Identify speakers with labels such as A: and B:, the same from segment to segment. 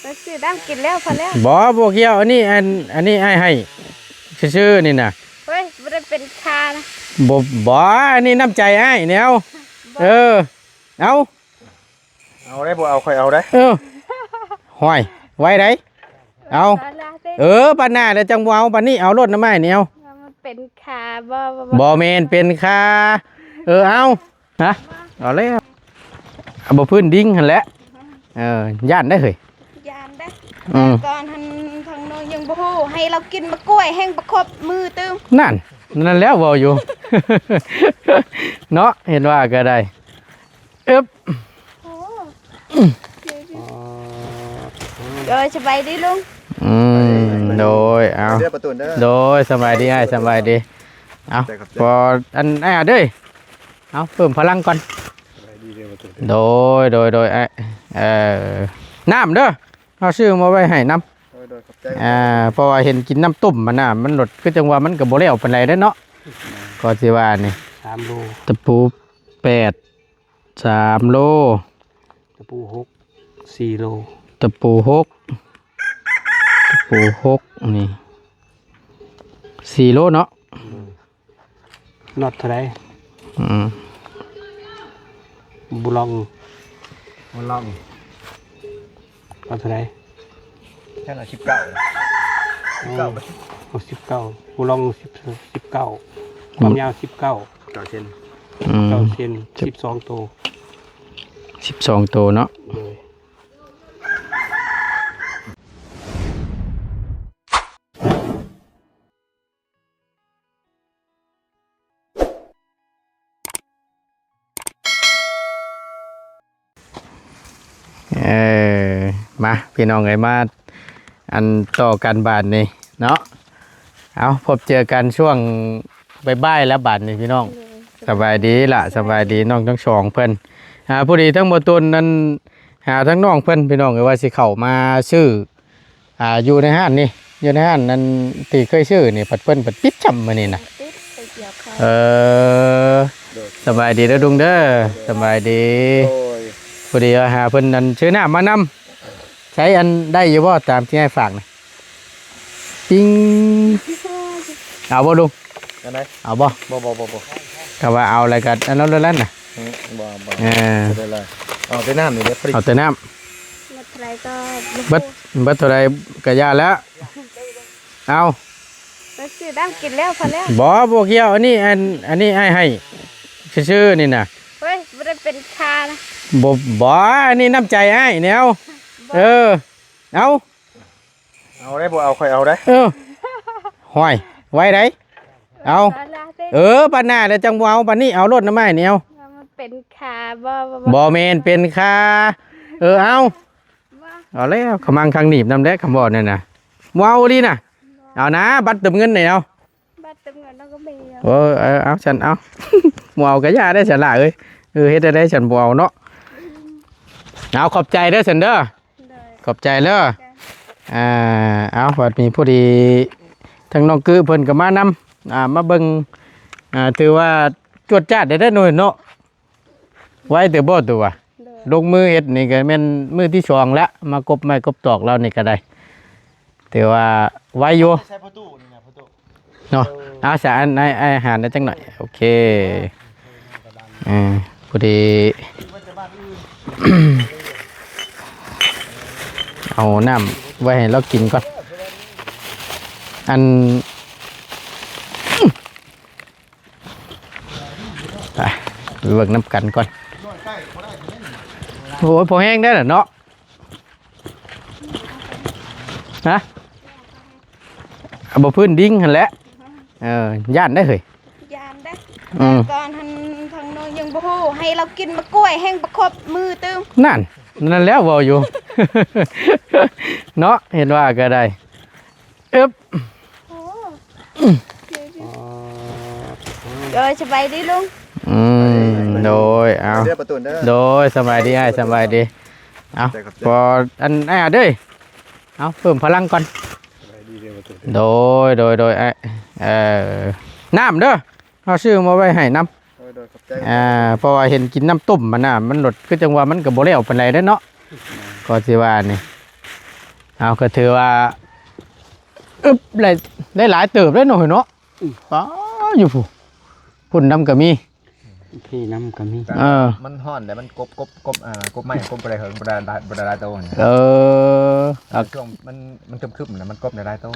A: ไปซื้อน้ำกินแล้วพอแล้ว
B: บ่เกี่ยวอันนี้ไอ้ให้ชื่อๆนี่น่ะ
A: เฮ้ยไม่ได้เป็นคานะ
B: บ่อันนี้น้ำใจไอ้แนวเอา
C: ได้บ่เอาค่อยเอาได้
B: ห้อยไว้ได้เอาปันหน้าแล้วจังบ่เอาปันนี้เอารถน้ำไม้เนี่ย
A: มันเป็นคา
B: บ่แม่นเป็นคาเอาฮะเอาเลยบ่พื้นดิ้งหั่นแหละย่านได้เฮ้ย
A: ยานได้ก่อนทางโน้นยังบ่ฮู้ให้เรากินมะกล้วยแห้งประคบมือตึง
B: นั่นแล้วเว้าอยู่ เนาะเห็นว่าก็ได้
A: สบายดีลุง
B: โดยเอาโดยสบายดีสบายดีเอาพออันเด้ยเอาเพิ่มพลังก่อนโดยน้ำเด้อเอาชื่อมาไว้ให้น้ำเพราะว่าเห็นกินน้ำตุ่มมันหลดก็จังว่ามันกับโบเล่เป็นไรได้เนาะก็สิว่านี่
C: 3 โล
B: ตะปู8 3 โล
C: ตะปู6 4 โล
B: ตะปู6นี่4 โลเนาะ
C: น็อตเท่าไหร่บุลองเอาเท่าไหร่
D: แค่ละ19
C: บุลอง19ความยาว19
D: 9 เซน
C: 9 เซน12 โต
B: 12 โตเนาะมาพี่น้องไงมาอันต่อกันบาทนี่เนาะเอาพบเจอกันช่วงบ่ายแล้วบาทนี่พี่น้องสบายดีล่ะสบายดีน้องทั้งสองเพิ่นผู้ดีทั้งหมดตุนนั้นหาทั้งน้องเพิ่นพี่น้องว่าสิเข้ามาชื่ออยู่ในห้างนี่อยู่ในห้างนั้นที่เคยชื่อนี่เพิ่นปิดจำมานี่นะสบายดีเด้อดุงเด้อสบายดีพอดีหาเพิ่นนั่นชื่อหน้ามานำใช้อันได้อยู่บ่ตามที่ให้ฝากนะปิ้งเอาบ่ลุง
D: อันไหน
B: เอาบ่ก็ว่าเอาอะไรกันอันนั้นนั่นน่ะ
D: บ่ได้เลยเอาแต่น้ำนี่เด้อ
B: เอาแต่น้
A: ำอะไรก็
B: เบิดเท่าไรก็ยาแล้วเอา
A: ไปซื้อน้ำกินแล้วพอแล้ว
B: บ่เกี่ยวอันนี้ให้ชื่อนี่น่ะ
A: เฮ้ยไม่ได้เป็นคานะ
B: บ่อันนี้น้ำใจไอ้แนวเอา
D: ได้บ่เอาค่อยเอาได้
B: ห้อยไว้ได้เอาปันหน้าแล้วจังบ่เอาปันนี้เอารถน้ำไม้เนี่ย
A: มันเป็นคา
B: บ่แม่นเป็นคาเอาแล้วขมังคังหนีบนำได้คำบอกเนี่ยนะว้าวดีนะเอานะบัตรเติมเงินไหนเอา
A: บัตรเติมเงินเราก็มี
B: เอาฉันเอาว้าวกระยาได้ฉันละเฮ็ดได้ฉันว้าวเนาะเอาขอบใจเด้อฉันเด้อขอบใจเด้อเอาวัดมีผู้ดีทั้งน้องกือเพิ่นกับมานำมาเบิ่งถือว่าจวดจ้าได้หน่อยเนาะไว้เดี๋ยวบ่ตัวลงมือเฮ็ดนี่ก็แม่นมือที่สองแล้วมากบไม้กบตอกเรานี่ก็ได้ถือว่าไว้อยู่เนาะเอาสารไอ้อาหารได้จังหน่อยโอเคพอดี เอาน้ำไว้ให้เรากินก่อนอันไปเบิกน้ำกันก่อนโอ้ยพอแห้งได้เหรอเนาะฮะบ่พื้นดิ้งหั่นแหละย่านได้เฮ้ย
A: ยานได้ก่อนทางโน้นยังบ่ฮู้ให้เรากินมะกล้วยแห้งประคบมือตึง
B: นั่นแล้วเว้าอยู่ เนาะเห็นว่าก็ได้
A: สบายดีลุง
B: โดยเอาโดยสบายดีสบายดีเอาพออันเด้ยเอาเพิ่มพลังก่อนโดยน้ำเด้อเอาชื่อมาไว้ให้น้ำเพราะว่าเห็นกินน้ำตุ่มมันหลดก็จังว่ามันกับโบเล่เป็นไรได้เนาะก็สิว่านี่ เอาก็ถือว่าอึบได้หลายเติบได้หน่อยเนาะอ๋ออยู่ผู้พุ่นน้ำก็มี
C: พี่น้ำก็มี
D: มันห่อนแต่มันกบไม่กบอะไรเหรอบดาโตเนี่ย
B: ช่
D: วงมันคึมๆนะมันกบในได้โต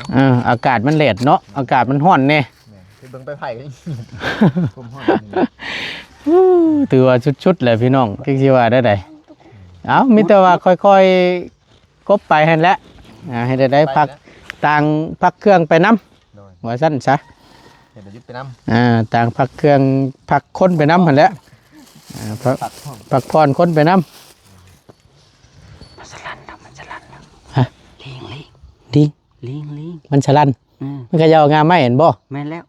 B: อากาศมันแดดเนาะอากาศมันร้อนเนี่ย
D: คือเบิ่งไปไผ่ก็กบห่อน
B: ถือว่าชุดๆเลยพี่น้องคิดว่าได้ไดเอามิแต่ว่าค่อยๆกบไปให้แล้วให้ได้พักต่างพักเครื่องไปน้ำหัวสั้นซะ
D: เดี๋ยวยึดไปน้
B: ต่างพักเครื่องพักคนไปน้ำหันแหล้วพักพรคนไปน้ำมันฉลันฮะลิงมันฉลันมันก็ยาวงามไม่เห็นบ่
C: แม่นแล้ว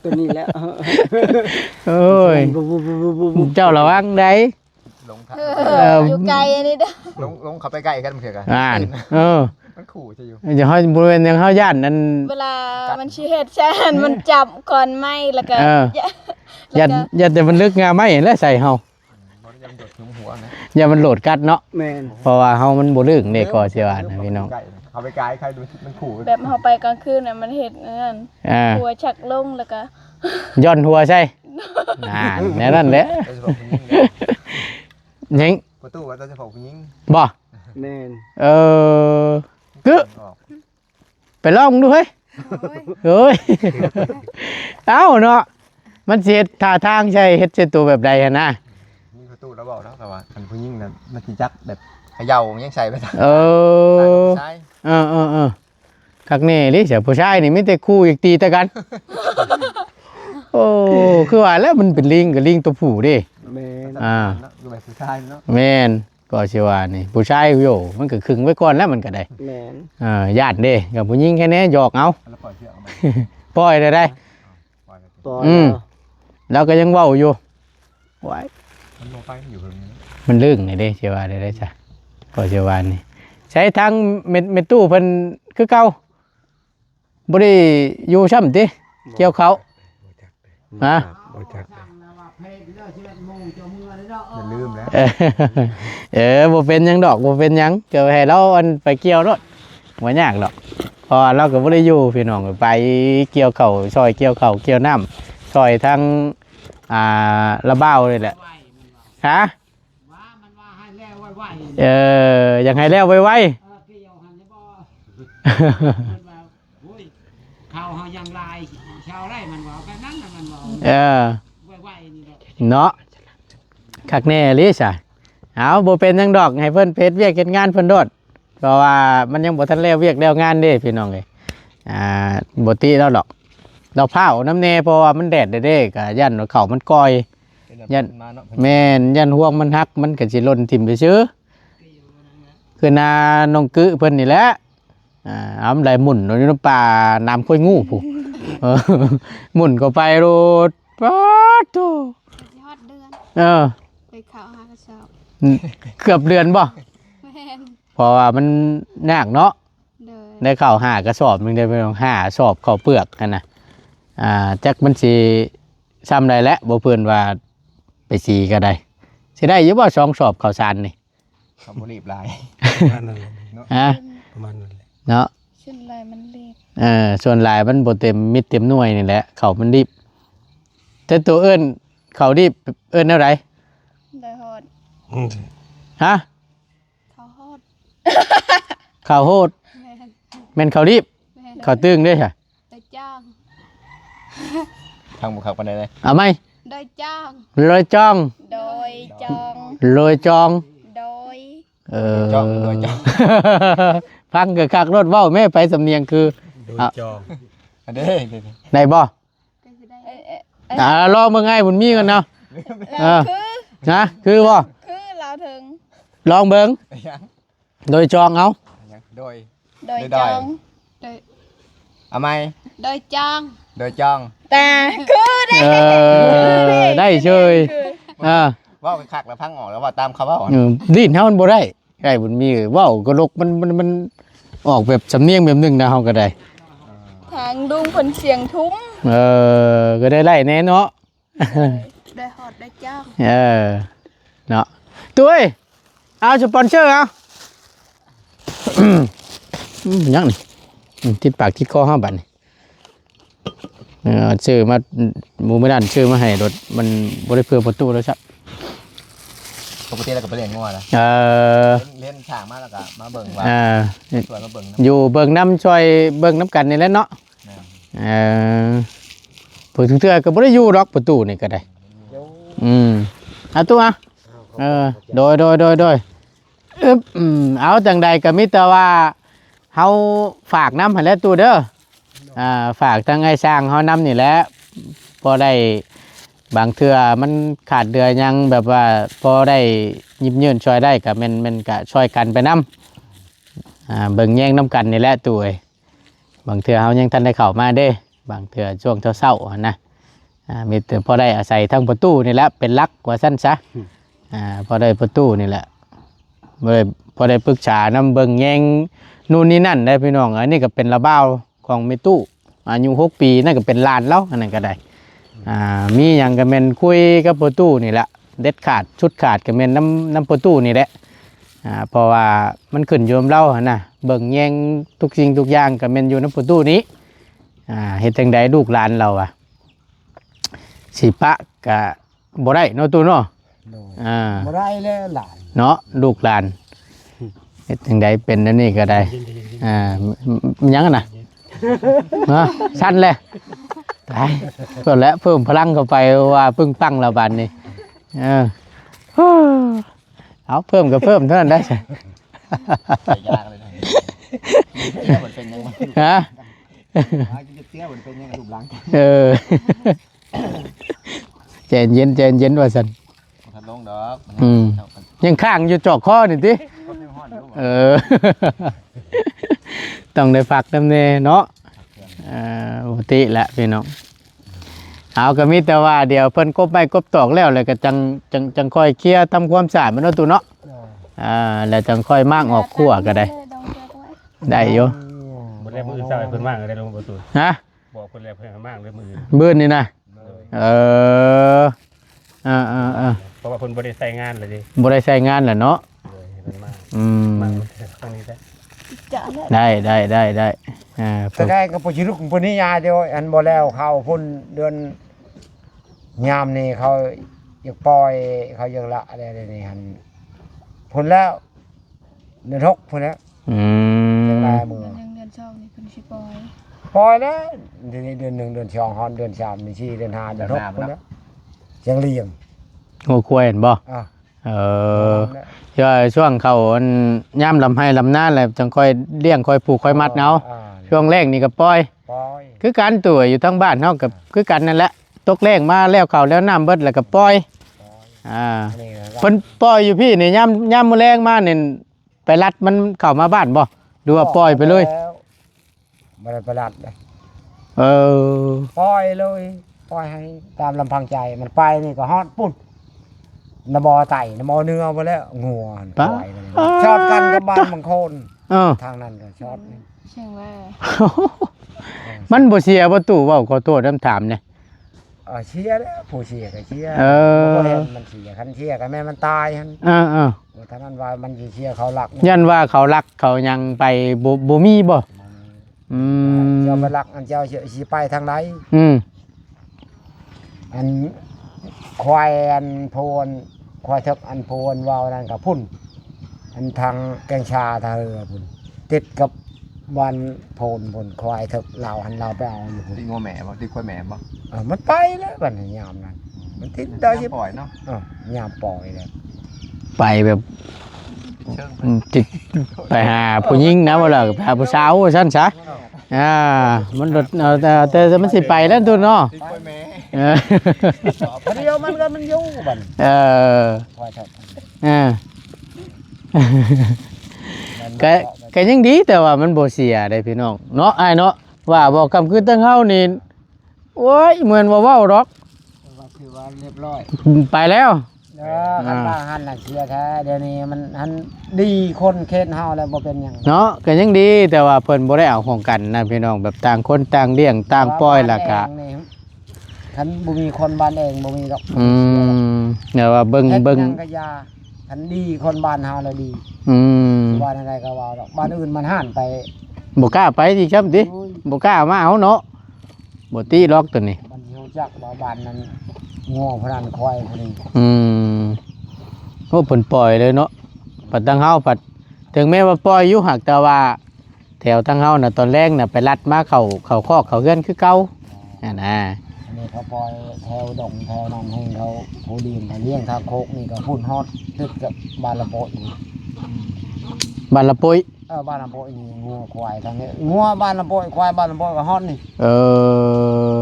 C: ตัวนี้แล้ว
B: โอ้ยเจ้าระวังได้
D: ำลง
A: อยู่ไกลอันนี้เด้อ
D: ลงเข้าไปใกล้กันมันเถอะกัน มันขู่จะอยู่
B: อย่าให้บริเวณยังเข้าย่านนั้น
A: เวลามันชี้เฮ็ดแช่นมันจับก่อนไหมแล้วก็
B: อย่าแต่มันลึกงามไม่เห็นแล้วใส่เฮา
D: มันยังโดดถึงหัวนะ
B: อย่ามันโหลดกัดเนาะ
C: แม่น
B: เพราะว่าเฮามันบ่ลึกเด็กก็เสียว่านะพี่น้อง
D: เข้าไปใกล้ใครดูมันขู่
A: แบบเฮาไปกลางคืนน่ะมันเฮ็ดนั่นหัวชักลงแล้วก็
B: ย้อนหัวใช่แน่นั่นแหละ
D: จะบอกผู้หญิง
B: ยิง
D: ประตูว่าจะบอกผู้หญิง
B: บ่
C: แม่น
B: กึไปลองดูเฮ้ยเฮ้ยเอ้าเนาะมันเสียท่าทางใช่เฮ็ดเสียตัวแบบใดฮะนะ
D: นี่ประตูแล้วบอกแล้วแต่ว่าอันผู้หญิงนั้นมันสิจักแบบเขย่ายังใส่ไปทาง ใช่
B: คักนี่ลิเสียผู้ชายนี่มีแต่คู่อีกตีแต่กันโอ้คือว่าแล้วมันเป็นลิงกับลิงตัวผู้ดิ
C: แม่น
D: ดูแบบผู้ชายเนาะ
B: แม่นก็สิว่านี่ผู้ชายโยมันก็ขึงไว้ก่อนแล้วมันก็ได้
C: แม่น
B: ญาติเด้กับผู้หญิงแค่นี้หยอกเอา
D: แล้วปล่อยเชือกออกมา
B: ปล่อยได้
D: ปล่อยไป
C: ต่อ
B: แล้วก็ยังเว้าอยู่ไว้
D: มันลงไปอยู่ตรงนี้
B: มันลึกนี่เด้สิว่าได้จ้ะก็สิว่านี่ใช้ทางเม็ดตู้เพิ่นคือเก่าบ่ได้อยู่ซ้ำติเกี่ยวเขาฮะ
D: อย่าลืมแล้ว
B: บ่เป็นหยังดอกบ่เป็นหยังเดี๋ยวให้เราอันไปเกี่ยวรถบ่ยากดอกเพราะเราก็บ่ได้อยู่พี่น้องไปเกี่ยวข้าวซอยเกี่ยวข้าวเกี่ยวน้ำซอยทางระเบ้าเลยแหละฮะอยากให้แล้วไวๆ
E: เขาเฮายังลายชาวไร่มันบอกกันนั้นน่ะมันบอกไว้ๆนี่ดอก
B: เนาะคักแน่ลิซ่ะเอาบ่เป็นหยังดอกให้เพิ่นเพชรเวียกเฮ็ดงานเพิ่นโดดเพราะว่ามันยังบ่ทันแล้วเวียกแล้วงานเด้พี่น้องเอ้ยบ่ติแล้วดอกเราเผาน้ำแน่เพราะว่ามันแดดเด้ก็ยันว่าเขามันก่อยแม่นยันห่วงมันหักมันก็สิหล่นทิ่มไปซื่อคือนาน้องกึเพิ่นนี่แหละเอามันได้หมุนอยู่ในป่าน้ำค่อยงูผู้หมุนก็ไปโรดป๊าดโต
A: ยอดเดือน ไปเข้าหากระสอบ
B: เกือบเดือนบ่
A: แม่น
B: เพราะว่ามันยากเนาะ
A: เด้อ
B: ได้ข้าวหากระสอบหนึงได้ไปลองหาสอบข้าวเปลือกกันนะจักมันสิซ้ำได้แล้วบ่เพิ่นว่าไปสีก็ได้สิได้อยู่บ่2สอบข้าวสารนี่
D: เขาบุรีบลาย
C: ประมาณนั้นแหละ
B: ฮะ
C: ประมาณนั้นแหละ
B: เนาะ
A: ชิ้นลายมันเล็ก
B: ส่วนหลายมันบ่เต็มมิดเต็มหน่วยนี่แหละข้าวมันดิบแต่ตัวเอิ้นข้าวดิบเอิ้นแนวใด
A: ได้ฮอด
B: ฮะ
A: เขาฮอด
B: ข้าวโฮด
A: แม่น
B: แม่นข้าวดิบ
A: แม่น
B: ข้าวตึงเด้อค่ะ
A: ได้จ้าง
D: ทางบุคคลปันใดเลย
B: เอาไหม
A: ได้จ้าง
B: โรยจอง
A: โดยจอง
B: โรยจอง
A: โดย
D: จ้องโดยจ้อง
B: พังกับคักรถเว้าแม่ไปสำเนียงคือ
C: โดยจอง
D: อันนี้
B: ได้บ่
A: ก็สิได้
B: รอเมื่อไงบุญมีกันเนาะ
A: แล้วคือ
B: นะคือบ่
A: คือเราถึง
B: ลองเบิ่ง
D: ยัง
B: โดยจองเอา
D: ยังโดย
A: โดย
D: ได้
A: จองโดย
D: เอาไหม
A: โดยจ้าง
D: โดยจ้อง
A: แต่คือได้
B: ได้เฉยอ่า
D: ว่าไปคักแล้วพังออกแล้วว่าตามเขาว่าอ่อน
B: ดิ้นเฮามันบ่ได้ไอ้บุญมีเว้ากระลกมันออกแบบสำเนียงแบบนึงนะเฮาก็ได้
A: ทางดุงคนเสียงทุ้ม
B: ก็ได้ไล่แน่เนาะ
A: ได้ฮอดได้จ้าง
B: เนาะตุ้ยเอาสปอนเซอร์เอา ยังนี่ติดปากติดคอห้าบัดนี่ชื่อมาหมู่ไม่ดันชื่อมาให้รถมันบริเพื่อประตูแล้วครับ
D: ปกติเราก็ไปเรียนงัวนะ เล่นฉากมาแล้วก็มาเบิ่งว่าสวยมาเบิ่ง
B: อยู่เบิ่งน้ำช่วยเบิ่งน้ำกันนี่แหละเนาะผู้ถึงเทื่อก็บ่ได้อยู่ดอกประตูนี่ก็ได้เอาตัวโดยเอาจังใดก็มีแต่ว่าเฮาฝากน้ำให้แล้วตู้เด้อฝากทางไอ้ช่างเฮานำนี่แหละพอได้บางเทื่อมันขาดเดือยังแบบว่าพอได้ยิบยืนช่วยได้ก็มันก็ช่วยกันไปนำเบิ่งแย่งน้ำกันนี่แหละตู้เอ้ยบางเทื่อเฮายังทันได้เข้ามาเด้บางเทื่อช่วงเช้าๆนะมีแต่พอได้อาศัยทั้งประตูนี่แหละเป็นหลักว่าซั่นซะพอได้ประตูนี่แหละพอได้ปรึกษานำเบิ่งแย่งนู่นนี่นั่นได้พี่น้องอันนี้ก็เป็นระบ้าวของแม่ตู้อายุ6 ปีนั่นก็เป็นหลานแล้วอันนั้นก็ได้มีอย่างก็แม่นคุยกับประตูนี่แหละเด็ดขาดชุดขาดก็แม่นน้ำประตูนี่แหละเพราะว่ามันขึ้นอยู่กับเรานะเบิ่งแย่งทุกสิ่งทุกอย่างก็แม่นอยู่น้ำประตูนี้เฮ็ดจังใดลูกหลานเราสิปะก็บ่ได้เนาะตู้เนาะ
E: บ่ได้แล้วหลาน
B: เนาะลูกหลานเฮ็ดจังใดเป็นอันนี้ก็ได้ยังน่ะสั้นเลยตายเพิ่มแล้วเพิ่มพลังเข้าไปว่าปึ้งปังแล้วบัดนี้เอาเพิ่มก็เพิ่มเท่านั้นได้ใช่
D: ยากเลยนะเตี้ยเหมือนเป็นยังไง
B: ฮะ
D: เตี้ยเหมือนเป็นยังไงรูปร่าง
B: เย็นว่าสัน
D: ทันลงดอก
B: ยังข้างอยู่จอกข้อนี่ติต้องได้ฝากดำเนเนาะปกติแหละพี่น้องเอาก็มีแต่ว่าเดี๋ยวเพิ่นกบไปกบตอกแล้วเลยก็จังค่อยเคลียร์ทำความสะอาดมันเนาะตู้เนาะแล้วจังค่อยมากออกขั้วก็ได้อยู่
C: บ่ได้มือซอยเพิ่นมากได้ลงประตู
B: ฮะ
C: บอกเพิ่นแล้วเพิ่นมากเลยมือ
B: บื้นนี่นะ
C: เพราะว่าเพิ่นบ่ได้ใช้งานเลยดิ
B: บ่ได้ใช้งานแหละเนาะ
C: มาทางนี้
B: ได้
E: ก็ได้ก็บ่สิลุกพุ่นนี่ยาเดียวอันบ่แล้วเขาพุ่นเดือนยามนี่เขาอยากปล่อยเขาอยากละอะไรนี่หั่นพุ่นแล้วเดือน6พุ่นแล้วลายมือ
A: เดือน2นี่เพิ่นสิ
E: ปล่อยแล้วทีนี้เดือน1เดือน2ฮอนเดือน3นี่4เดือน5เดือน6พุ่นแล้วยังเลี้ยง
B: งูควายเห็นบ่ช่วงเขาย่ำลำให้ลำหน้าแหละจังค่อยเลี้ยงค่อยผูกค่อยมัดเนาะช่วงแรกนี่ก็ปล่อยคือการตัวอยู่ทั้งบ้านเท่ากับคือกันนั่นแหละตกแรกมาแล้วเขาแล้วน้ำเบิดแล้วก็ปล่อยเพิ่นปล่อยอยู่พี่นี่ย่ำมื้อแรงมาเนี่ยไปรัดมันเข้ามาบ้านบ่ดูว่าปล่อยไปเลย
E: บ่ได้ไปรัดเลยปล่อยเลยปล่อยให้ตามลำพังใจมันไปนี่ก็ฮอดปุ๊บนบอไต่นบอเนื้อไปแล้วงัวปล่อยชอดกันกับบ้านบางคนทางนั้นก็ชอด
A: ใช่ว่า
B: มันบ่เสียบ่ตู้เว้าขอโทษถามเนี่ย
E: เชียร์แล้วผู้เชียร์ก็เชียร์มันเชียร์คันเชียร์ก็แม่มันตายหั่นท่านั้นว่ามันสิเชียร์เขารัก
B: ยันว่าเขารักเขายังไปบ่มีบ่
E: เจ้าไปรักอันเจ้าสิไปทางใดอันควายอันโพนควายเถกอันโพนวาวนั่นกับพุ่นอันทางแกงชาทางเรือพุ่นติดกับวันโพนควายเถกเราหันเราไปเอาอยู่
D: พุ่นติดงัวแหม่บ่ติดควายแหม่บ่
E: มันไปแล้วบัดนี้ยามนั้นมันติดได้
D: สิปล่อยเนาะ
E: ยามปล่อยเลย
B: ไปแบบติดไปหาผู้หญิงนะว่าล่ะไปหาผู้สาวซั่นซะมันแต่มันสิไปแล้วตัวเนาะ
E: เดียวมันยุ่งบัน
B: ก็ยังดีแต่ว่ามันบ่เสียได้พี่น้องเนาะอ้ายเนาะว่าบอกคำคือตั้งเฮานี่โอ้ยเหมือนว่าเว้าดอก
E: คือว่าเรียบร้อย
B: ไปแล้ว
E: คันว่าหันน่ะเสียแท้เดี๋ยวนี้มันหันดีคนเค้นเฮาแล้วบ่เป็นหยัง
B: เนาะก็ยังดีแต่ว่าเพิ่นบ่ได้เอาของกันนะพี่น้องแบบต่างคนต่างเลี้ยงต่างปล่อยล่ะกะ
E: คันบ่มีคนบ้านเองบ่มีดอก
B: เนี่ยว่าเบิ่ง
E: กะยา คันดีคนบ้านเฮาแล้วดี
B: อืม
E: บ้านอะไรก็ว่าดอกบ้านอื่นมันห่านไป
B: บ่กล้าไปสิครับติบ่กล้ามาเอาเนาะบ่ตีล็อกตัวนี้
E: มันเฮาจักว่าบ้านนั้นงัวพนันควายพวกนี้
B: อืมโอ้เพิ่นปล่อยเลยเนาะปัดทางเฮาปัดถึงแม้ว่าปล่อยอยู่หักแต่ว่า แถวทางเฮาน่ะตอนแรกน่ะไปลัดมาเข้าคอกเขาเฮือนคือเก่านั่นน่ะ
E: อันนี้เขาปล่อยแถวดงแถวนั้นให้เขาผู้ดีมาเลี้ยงทางโคกนี่ก็พุ่นฮอดติดกับบ้านละโปะนี่
B: บ้านละปุ้ย
E: บ้านละโปะนี่งัวควายทางนี้งัวบ้านละโปะควายบ้านละโปะก็ฮอดนี่
B: เออ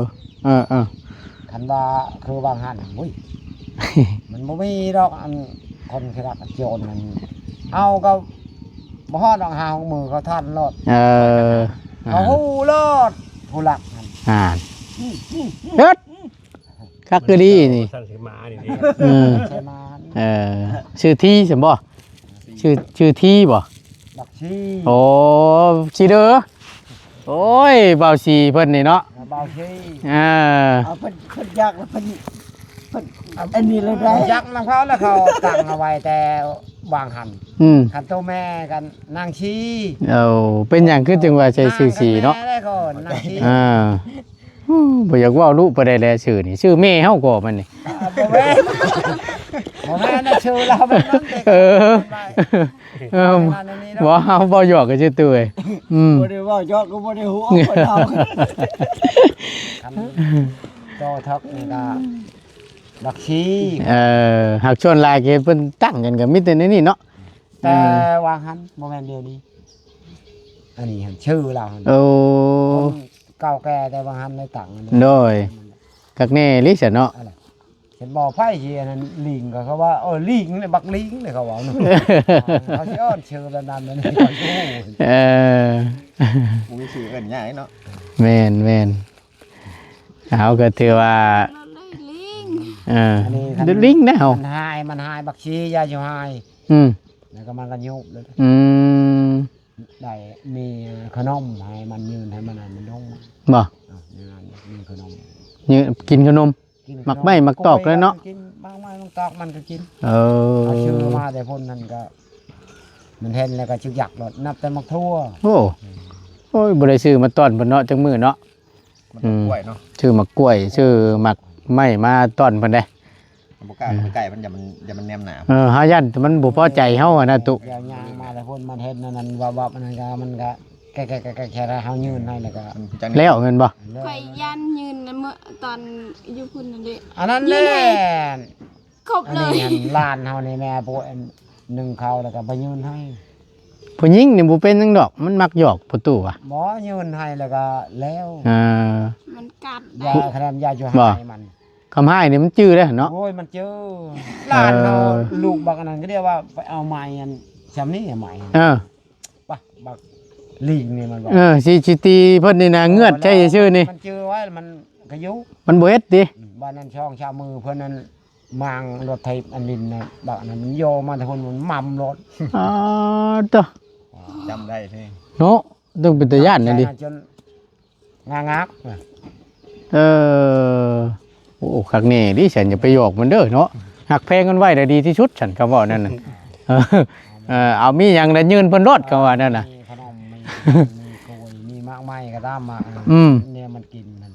E: คันว่าคือบางหันอุ้ย มันบ่มีดอกอันคนคือรักโจรมันเอาก็บ่ฮอดดอกหาของมือเขาท่านรอด
B: เออ
E: เขาฮู้รอดผู้หลักนั่น
B: เฮ็ดคักคือดีนี่
C: สั่นสิมานี่
B: เออ
E: ใช่มา
B: เออชื่อที่ใช่บ่ชื่อที่บ่
E: บักชี
B: โอ้ชีเด้อโอ้ยเบาสีเพิ่นนี่เนาะ
E: เบาชี
B: อ่า
E: เอาเพิ่นยากแล้วเพิ่นอันนี้เลยได้ยักษ์นำเขาแล้วเขาตั้งเอาไว้แต่วางหัน คันโตแม่กันนางชี
B: เอาเป็นหยังคือจึงว่าใช้ชื่อสีเนาะ
E: แม่ได้ก่อนนางชี
B: บ่อยากเว้าลูกบ่ได้แลชื่อนี่ชื่อแม่เฮาก็มันนี่
E: บ่แม่นบ่แม่นได้ชื่อเราเป็นนั้นเด็ก
B: เออบ่เฮาบ่หยอกก็ชื่อตุ้ย
E: บ่ได้ว่ายอดก็บ่ได้หัวบ่เอาโตทักนี่ก็บักชี
B: หักชนลายเกเพิ่นตั้งกันก็มีแต่ในนี่เนาะ
E: แต่วางหันบ่แม่นเดียวนี้อันนี้หันชื่อเราหัน
B: โอ้
E: เก่าแก่แต่วางหันในตังค์
B: โดยกักแน่ลิซะเนาะ
E: เห็นบ่ไผสิอันนั้นลิงก็เขาว่าลิงเนี่ยบักลิงเนี่ยเขาว่าเนาะเขาสิอ้อนชื่อแบบนั้นนั่นนี่เขาฮู้
D: มึงมีชื่อเอิ้นยากเนาะ
B: แม่นเอาก็ถือว่า
A: ลิง
B: ลิงนะเฮา
E: มันหายบักชียาอยู่หายแล้วก็มันก็ยุบเลย ได้มีขนมให้มันยืนให้มันมันลง
B: บ่
E: มีขนม
B: กินขนมมักไม่มักตอกเลยเนาะ
E: กินบางไม้บางตอกมันก็กิน
B: เอา
E: ชื่อมาแต่พ่นนั่นก็มันเห็นแล้วก็ชึกหยักรถนับแต่มักทั่ว
B: โอ้ยบ่ได้ซื้อมาต้อนเพิ่นเนาะจังมื้อเนาะ
D: มันกล้วยเนาะ
B: ชื่อมักกล้วยชื่อมักไม้มาต้อนเพิ่นได้
D: บ่กล้าใกล้มันอย่ามันแนมหนา
B: เฮายันมันบ่พอใจเฮาอะนะตุ
E: ยางมาแต่พ่นมันเห็นนั่นวับมันก็แก่เฮายืนให้แล้วก็
B: แล้วเงินบ่
A: ข่อยยันยืนนะเมื่อตอนอยู่พุ่นนั่นเด้
E: อันนั้นแหละ
A: ครบ
E: อัน
A: เลย
E: นี้ลานเฮาในแม่โปะนึ่งเขาแล้วก็ไปยืนให้
B: ผู้หญิงนี่บ่เป็นจังดอกมันมักหยอกประตูอ่ะ
E: หมอยืนให้แล้วก็แล้ว
A: มันกัด
E: ยาคะแนนยาอยู่ให้มัน
B: คำให้นี่มันจื้อเด้อเนาะ
E: โอ้ยมันเจอลานเฮาลูกบักอันนั้นก็เรียกว่าไปเอาไม้อันชำนี้ไม้ปะบักลิงนี่มันบอก
B: สิตีเพิ่นนี่นะเงือดใช่ชื่อนี่
E: มันเจอไว้มันกระยุ
B: มันบ่เฮ็ดติ
E: บ้านนั้นช่องชามือเพิ่นนั้นมางรถไทยอันดินนะบักอันนั้นมันโยมาแต่คนมันมั่มรถ
B: อ๋อตัว
D: จำได้แท้
B: เนาะต้องเป็นตาย่านนั่นดิ
E: จนงัก
B: โอ้คักแน่ดิฉันอย่าไปหยอกมันเด้อเนาะหักแพงกันไว้ได้ดีที่สุดฉันคำว่านั่นน่ะเอามีหยังน่ะยืนเพิ่นรถคำว่านั่นน่ะ
E: มีขนมมีกล้วยมีมากไม้ก็ตามมาเนี่ยมันกินมัน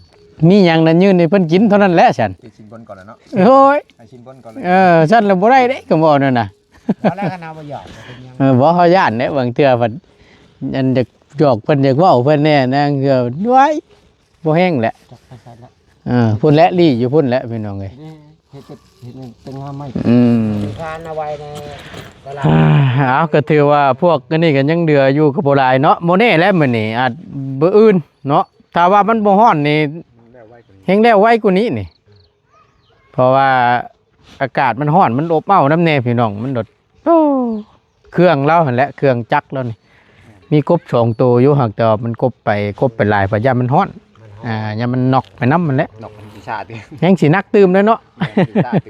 B: มีหยังน่ะยืนให้เพิ่นกินเท่านั้นแหละฉัน
D: ติดชินบนก่อนแล้วเนาะ
B: โอ้ย
D: ให้ชินบนก่อนเลย
B: ฉันละบ่ได้เด้คำว่านั่นน่ะ
E: ตอนแรกก็นาบ่หยอกเป็นยัง
B: บ่เฮาย่านเด้บางเทื่อเพิ่นอันอยากหยอกเพิ่นอยากเว้าเพิ่นแน่นางก็ด้วยบ่แห้งแหละ
E: จักไปใส่ละ
B: พุ่นและลี่อยู่พุ่นและพี่น้องเอ้ย
E: เฮ็ดเป็นงามไม้ การเอาไว้ในตลาด
B: เอาก็ถือว่าพวกอันนี้ก็ยังเดืออยู่กับบ่หลายเนาะบ่แน่แล้วมื้อนี้อาจบ่อื่นเนาะถ้าว่ามันบ่ฮ้อนนี่แฮงแล้วไวกว่านี้นี่เพราะว่าอากาศมันร้อนมันอบอ้าวน้ำแน่พี่น้องมันดดเครื่องเราหั่นแหละเครื่องจักรแล้วนี่มีกบ2ตัวอยู่หักแต่ว่ามันกบไปหลายเพราะยามมันร้อนยามมันนอกไปน้ำมันแหละ
D: นกมันชาติ
B: ยังสินักตื่มเลยเนาะ
D: ชาติ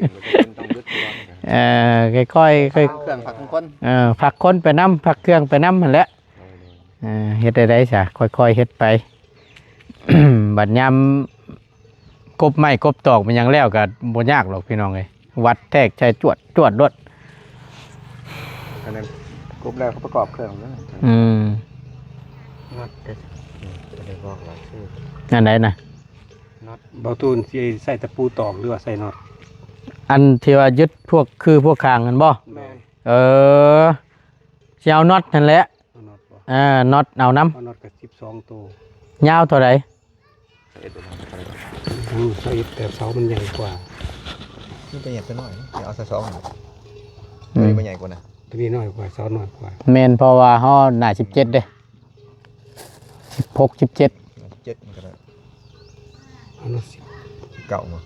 D: ต้องยึดตัว
B: ค่อยๆ
D: เครื่องผักคน
B: ผักคนไปน้ำผักเครื่องไปน้ำมันแหละเฮ็ดได้ซะค่อยๆเฮ็ดไป บัดยามกบไม้กบตอกมันยังแล้วก็บ่ยากหรอกพี่น้องเอ้ยวัดแทกใช้จวดรถ
D: อันนั้นกรุ๊ปแรกเขาประกอบเครื่องแล้ว
B: อืม
C: น็อต
D: จะได้บอกว่าชื่อ
B: อันไหนน่ะ
C: น็อตเบาตูนสิใส่ตะปูตอกหรือว่าใส่น็อต
B: อันที่ว่ายึดพวกคือพวกคางกันบ่
C: แม่น
B: เออสิเอาน็อตนั่นแหละ
C: เอาน็อตบ่
B: น็อตเอาน้
C: เอาน็อตกับ12ตัวย
B: าวเท่าไหร่
C: ใส่แต่เสามันใหญ่กว่า
D: นี่ตัวใหญ่ตัวน้อยนะเอาซะ2ตัวนี้มันใหญ่กว่านะ
C: ตัวนี้น้อยกว่าเสาน้อยกว่า
B: แม่นเพราะว่าเฮาหน้า17เด้16 17
D: 7มันก็ได้
C: เอาน็อต
D: เก่ามา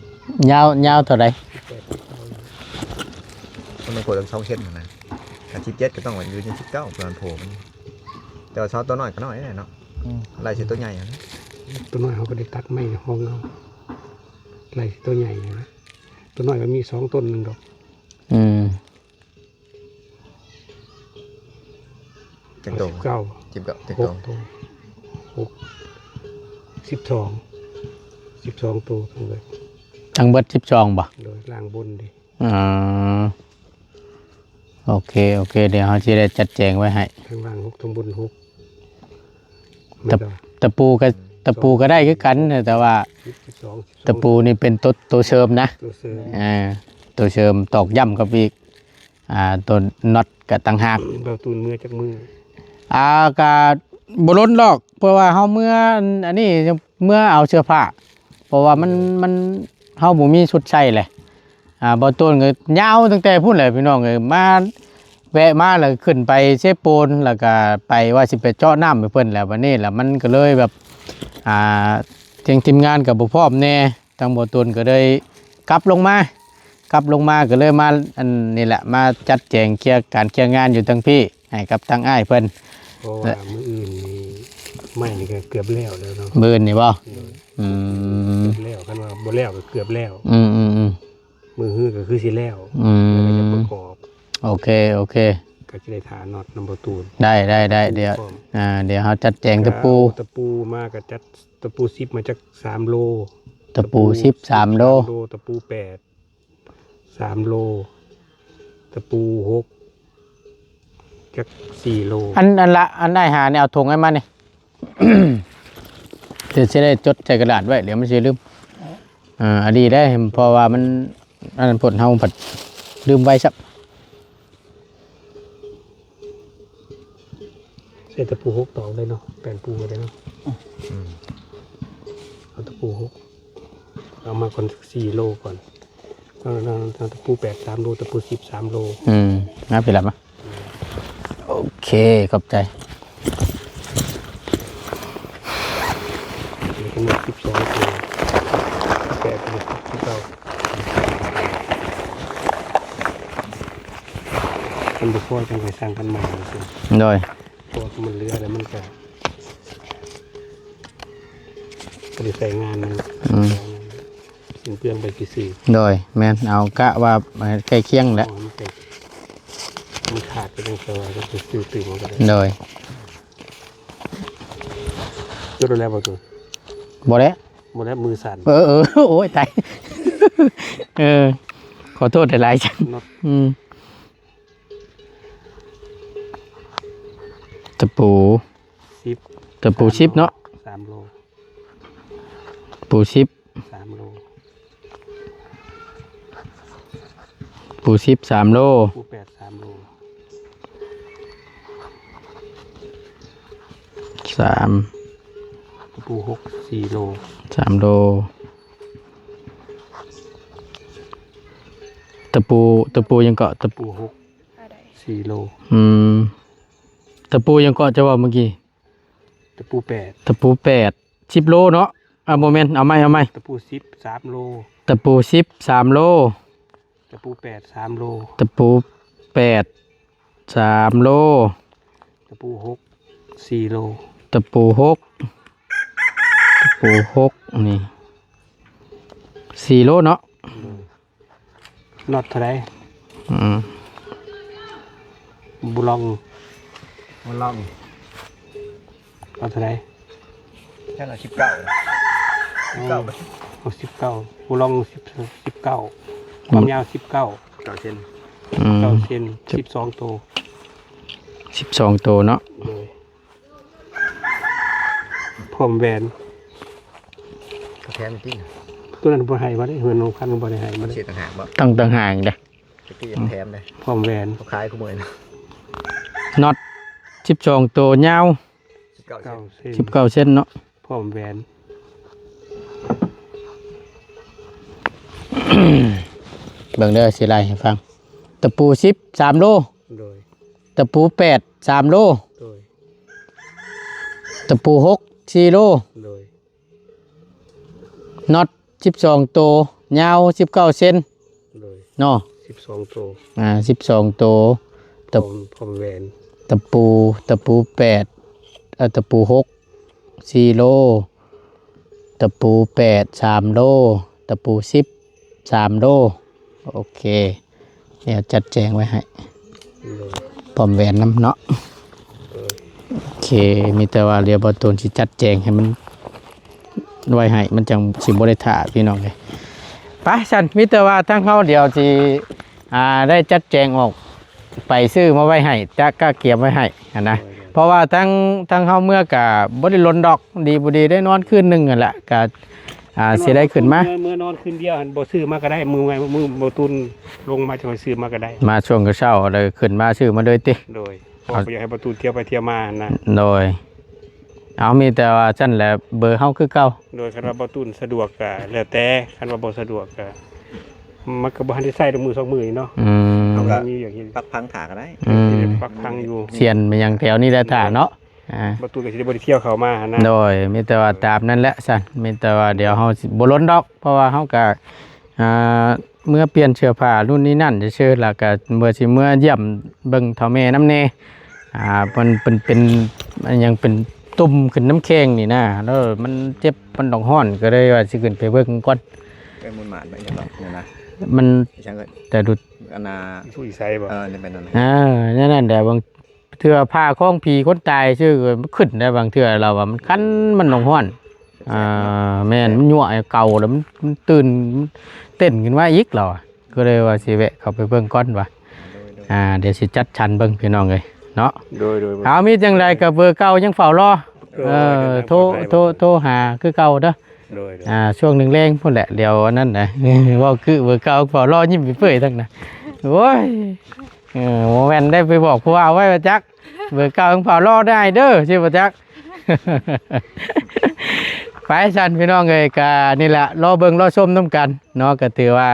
B: ยาวเท่าไหร่
D: มันต้องกด2เส้นนะถ้า17ก็ต้องว่าอยู่ที่19ประมาณโผล่มันแต่ว่าเสาตัวน้อยก็น้อยแน่เนาะไล่สิตัวใหญ่นะ
C: ตัวน้อยเขาก็ได้ตัดไม้ในห้องเอาไหลตัวใหญ่นะตัวน้อยมันมี2ต้นนึงดอก
B: อืม
D: จังโต
C: 19
D: จิบเก่าจัง
C: ห
D: โต
C: กตัว12ตัวทั้งเลย
B: ทั้งเบิด12บ่
C: โดยล่างบนดิ
B: อ่าโอเคเดี๋ยวเฮาสิได้จัดแจงไว้ให้
C: ข้างล่าง6ทั้งบน6
B: ตะปูก็ได้คือกันแต่ว่า
C: 12
B: ตะปูนี่เป็นตัวเสริมนะ
C: ตัวเสริม
B: ตัวเสริมตอกย่ำกับอีกตัวน็อตกับต่างหาก
C: เบาตูนมือจากมือ
B: กะบ่ล้นหรอกเพราะว่าเฮาเมื่ออันนี้เมื่อเอาเสื้อผ้าเพราะว่ามันเฮาบ่มีชุดใส่เลยบ่ต้นก็ยาวตั้งแต่พุ่นเลยพี่น้องเอ้ยมาแวะมาแล้วขึ้นไปเซโปนแล้วก็ไปว่าสิไปเจาะน้ำให้เพิ่นแล้ววันนี้แล้วมันก็เลยแบบทีมงานกับบ่พร้อมแน่ทางบ่ต้นก็เลยกลับลงมาก็เลยมาอันนี่แหละมาจัดแจงเคลียร์งานอยู่ทั้งพี่ให้กับทางอ้ายเพิ่น
C: เพราะว่ามืออื่นนี่ไม่นี่ก็เกือบแล้วเนาะ
B: มื้อนี่บ่
C: เกือบแล้วคันว่าบ่แล้วก็เกือบแล้ว
B: อืม
C: มือฮื้อก็คือสิแล้ว
B: อืม
C: แล้วก็จะประกอบ
B: โอเค
C: ก็จะได้ฐานน็อตนำประตูน
B: ได้เดี๋ยวเดี๋ยวเฮาจัดแจงตะปู
C: ตะปูมาก็จัดตะปู10มาจาก3โล
B: ตะปู13โล
C: ตะปู8 3โลตะปู6จาก4โล
B: อันได้หาเนี่ยเอาถุงให้มานี่ เดี๋ยวจะได้จดใส่กระดาษไว้เดี๋ยวมันจะลืมอันนี้ได้เพราะว่ามันอันนั้นผลเฮาผัดลืมไว้ซับ
C: ใส่ตะปู6ตอกได้เนาะแป้นปูก็ได้เนาะเอาตะปู6เอามาก่อน4โลก่อนเอาตะปู8 3โลตะปู10 3โล
B: น่าไปรับมาโอเคขอบใจ
C: มีทั้งหมด12ตัว8ตัวที่เราคนบุกพ่อจังไปสร้างกันใหม่เลยสิ
B: โดย
C: เพราะว่ามันเรือแล้วมันก็ได้ใส่งานมันสิ่งเปลืองไปกี่สื่อ
B: โดยแม่นเอากะว่าใกล้เคียงแล้ว
C: มันขาดไปตรงเสาก็คือสื่อตื่นมาก็ได้
B: โดย
C: ยกแล้วประตู
B: บ่แล้ว
C: หมดแล้วมือสั่น
B: โอ้ยตาย ขอโทษหลายๆจัง
C: น็อต
B: ตะปู
C: 10
B: ตะปูชิปเนาะ
C: 3โล
B: ตะปูชิป
C: 3โล
B: ปูชิป3โล
C: ปู8 3โล
B: 3
C: ปู6 4โล
B: 3โลตะปูยังเกาะตะปู
C: ปู6 4โล
B: ตะปูยังเกาะจะว่าเมื่อกี้
C: ตะปู8
B: ตะปู8 10โลเนาะโมเมนต์เอาไหม
C: ตะปู10 3โล
B: ตะปู10 3โล
C: ตะปู8 3โล
B: ตะปู8 3โล
C: ตะปู6 4โล
B: ตะปู6นี่4โลเนาะ
C: น็อตเท่าไหรบุลอง
D: มันลอง
C: เอาเท่าไหร
D: แค่ละ19ไป
C: เอา19บุลอง19ความยาว19
D: 9เส้น
C: 9 เซน12ตัว
B: 12ตัวเนาะ
C: โดยพร้อมแหวน
D: ก็แถมจริง
C: ตัวนั้นบ่ให้บ่ได้เฮือนของคันบ่ได้ให้บ่ได้
D: เสียต่างหากบ่
B: ต่างหากเด้
D: ตะกี้ยังแถมเลย
C: พร้อมแหวน
D: เขาขายกูมื้อนะ
B: น็อต12ตัวยาว
C: 9 เส้น
B: 19เส้นเนาะ
C: พร้อมแหวน
B: เบิ่งเด้อสิไล่ให้ฟังตะปู10 3โล
C: โดย
B: ตะปู8 3โล
C: โดย
B: ตะปู6 4โล
C: โดย
B: น็อต12ตัวยาว19เซน
C: โดย
B: เนาะ
C: 12ตัว
B: 12ตัว
C: พร้อมแหวน
B: ตะปู8ตะปู6 4โลตะปู8 3โลตะปู10 3โลโอเคเดี๋ยวจัดแจงไว้ให้
C: โดย
B: พร้อมแหวนน้ำเนาะ
C: โดย
B: โอเคมีแต่ว่าเรียบอตูนสิจัดแจงให้มันไว้ให้มันจังสิบ่ได้ถ่าพี่น้องเลยไปฉันมีแต่ว่าทั้งเขาเดี๋ยวสิได้จัดแจงออกไปซื้อมาไว้ให้จะก็เก็บไว้ให้นะเพราะว่าทั้งเขาเมื่อกะบ่ได้ล้นดอกดีบ่ดีได้นอนคืนหนึงนั่นแหละก็สิได้ขึ้นมา
C: เมื่อนอนคืนเดียวหันบ่ซื้อมาก็ได้มือบ่ตุนลงมาจะซื้อมาก็ได้
B: มาช่วงกระเช้าเลยขึ้นมาซื้อมาเลยติ
C: โดยเพราะบ่อยากให้ประตูเที่ยวไปเที่ยวมานะ
B: โดยเอามีแต่ว่าฉันแหละเบอร์เฮาคือเก่า
C: โดยคันว่าประตูสะดวกก็แล้วแต่คันว่าบ่สะดวกก็มันก็บ่ทันได้ใช้ด้วยมือสองมือเนาะ มีอย่างนี้
D: ปักพังถาก็ได้
C: ปักพังอยู่
B: เสียนไปยังแถวนี้ได้ถ่าเนาะ
C: ประตูก็สิได้บ่ได้เที่ยวเข้ามาหั่นนะ
B: โดยมีแต่ว่าตามนั่นแหละสันมีแต่ว่าเดี๋ยวเฮาสิบ่ล้นดอก เพราะว่าเฮาก็เมื่อเปลี่ยนเสื้อผ้ารุ่นนี้นั่นซื่อๆแล้วก็เมื่อสิเมื่อเยี่ยมเบิ่งเฒ่าแม่น้ำแน่มันเป็นมันยังเป็นตุ่มขึ้นน้ำแข็งนี่นะแล้วมันเจ็บมันต้องร้อนก็เลยว่าสิขึ้นไปเบิ่งก่อน
D: เป็นมูลหมาดไปจังหรอกเนี่ยนะ
B: มัน
D: ฉันก็
B: แต่ดู
D: อันน่ะ
C: สู้อีไซบ่
D: นี่เป็นอันนั้น
B: นั่นแต่บางเทื่อผ้าของผีคนตายชื่อมันขึ้นได้บางเทื่อเราว่ามันคันมันต้องร้อนแม่นมันยั่วเก่าแล้วมันตื่นเต้นขึ้นมาอีกเราก็เลยว่าสิแวะเข้าไปเบิ่งก่อนว่าเดี๋ยวสิจัดชันเบิ่งพี่น้องเลยเนาะ
C: โดย
B: เอามีจังไดกับเบอร์เก่ายังเฝ้ารอโทรหาคือเก่าเด้อ
C: โดย
B: ช่วงหนึ่งแรงพุ่นแหละเดี๋ยวอันนั้นนะ ว่าคือเบอร์เก่าเฝ้ารอยิ้มเปื่อยทั้งนั้นโอ้ยโมแมนได้ไปบอกผู้ว่าไว้ว่าจักเบอร์เก่าเฝ้ารอได้เด้อใช่ป่ะจัก ไปสันพี่น้องเลยกะนี่แหละรอเบิ่งรอชมน้ำกันเนาะก็ถือว่า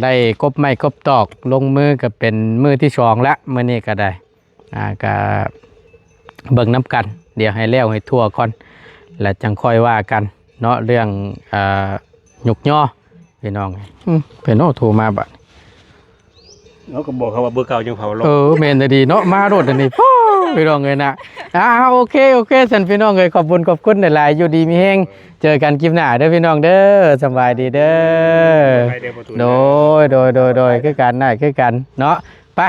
B: ได้กบไม้กบตอกลงมือก็เป็นมือที่สองละมื้อนี้ก็ได้ก็เบิ่งน้ำกันเดี๋ยวให้แล้วให้ทั่วก่อนแล้วจังค่อยว่ากันเนาะเรื่องหยกย่อพี่น้องเพิ่นโทรมาบัด
C: เขาก็บอกเขาว่าเบอร์เก่ายังเผาลง
B: แม่นดีเนาะมาโดดอันนี้พี่น้องเลยนะโอเคสันพี่น้องเลยขอบคุณหลายๆอยู่ดีมีแฮงเจอกันคลิปหน้าเด้อพี่น้องเด้อสบายดีเด้อโดยคือกันได้คือกันเนาะไป